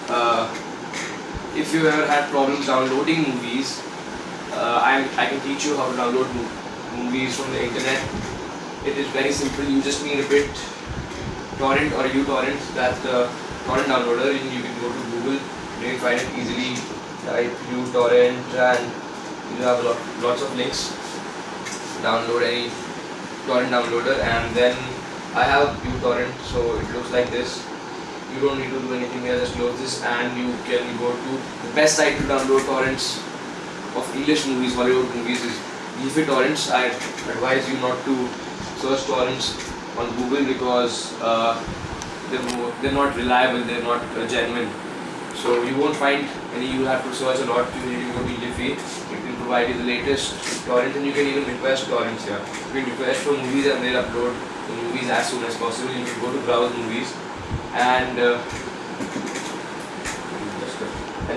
uh, if you ever had problems downloading movies, I can teach you how to download movies from the internet. It is very simple. You just need a BitTorrent or uTorrent. That's the torrent downloader, and you can go to Google. You can find it easily. Type uTorrent, and you have lots of links. Download any torrent downloader, and then I have uTorrent, so it looks like this. You don't need to do anything here, just close this and you can go to the best site to download torrents of English movies, Hollywood movies is Leafy Torrents. I advise you not to search torrents on Google because they're not reliable, they're not genuine. So you won't find any, you have to search a lot. You need to go to Leafy. It will provide you the latest torrents, and you can even request torrents here. You can request for movies and they'll upload the movies as soon as possible. You can go to browse movies and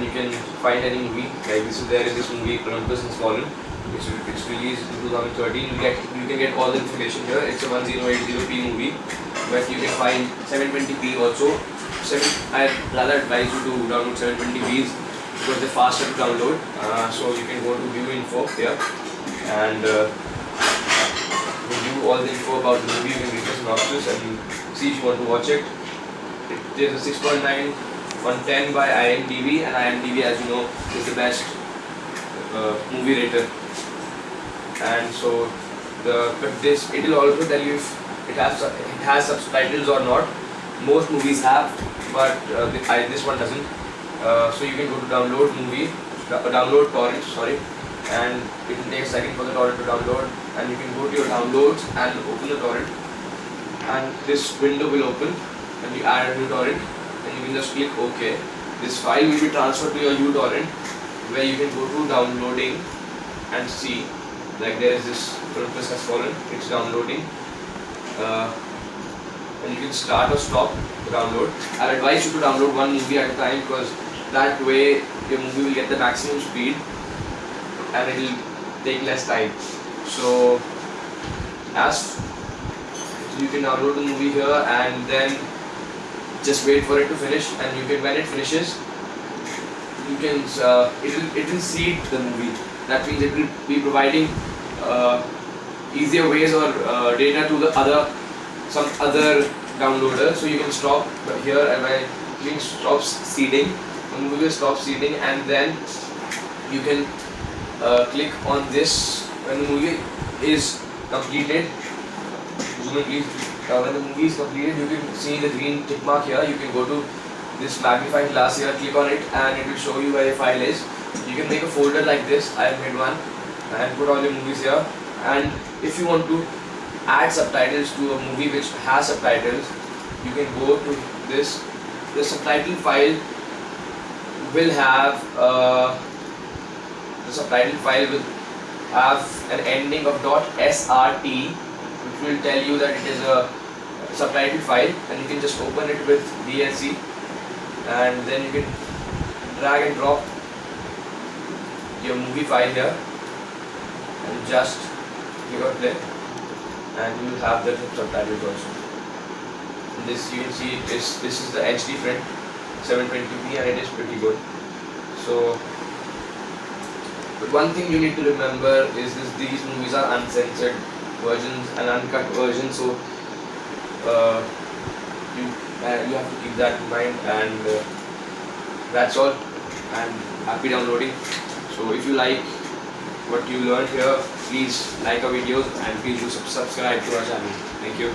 you can find any movie. Like there is this movie Olympus Has Fallen. It's released in 2013. You can get all the information here. It's a 1080p movie, but you can find 720p also. I'd rather advise you to download 720p's because they're faster to download. So you can go to view info here and view all the info about the movie. You can read the synopsis and see if you want to watch it. It is a 6.9 on 10 by IMDb, and IMDb, as you know, is the best movie rater. And so, it will also tell you if it has subtitles or not. Most movies have, but this one doesn't. So you can go to download torrent, sorry, and it will take a second for the torrent to download. And you can go to your downloads and open the torrent, and this window will open. And you add a new torrent, and you can just click OK. This file will be transferred to your uTorrent, where you can go to downloading and see. Like there is this Olympus Has Fallen. It's downloading, and you can start or stop the download. I advise you to download one movie at a time because that way your movie will get the maximum speed and it will take less time. So you can download the movie here and then just wait for it to finish, and you can, when it finishes, you can it will seed the movie. That means it will be providing easier ways or data to some other downloader. So you can stop here, and when it stops seeding, the movie will stop seeding, and then you can click on this when the movie is completed. Zoom in please. When the movie is completed, you can see the green tick mark here. You can go to this magnifying glass here, click on it, and it will show you where your file is. You can make a folder like this. I have made one, and put all your movies here. And if you want to add subtitles to a movie which has subtitles, you can go to this. The subtitle file will have an ending of .srt, which will tell you that it is a subtitle file, and you can just open it with VLC, and then you can drag and drop your movie file here and just click on play, and you will have the subtitles also. This you can see this is the HD print 720p, and it is pretty good. So, but one thing you need to remember is these movies are uncensored versions and uncut versions, so you have to keep that in mind. And that's all, and happy downloading. So if you like what you learned here, please like our videos and please do subscribe to our channel. Thank you.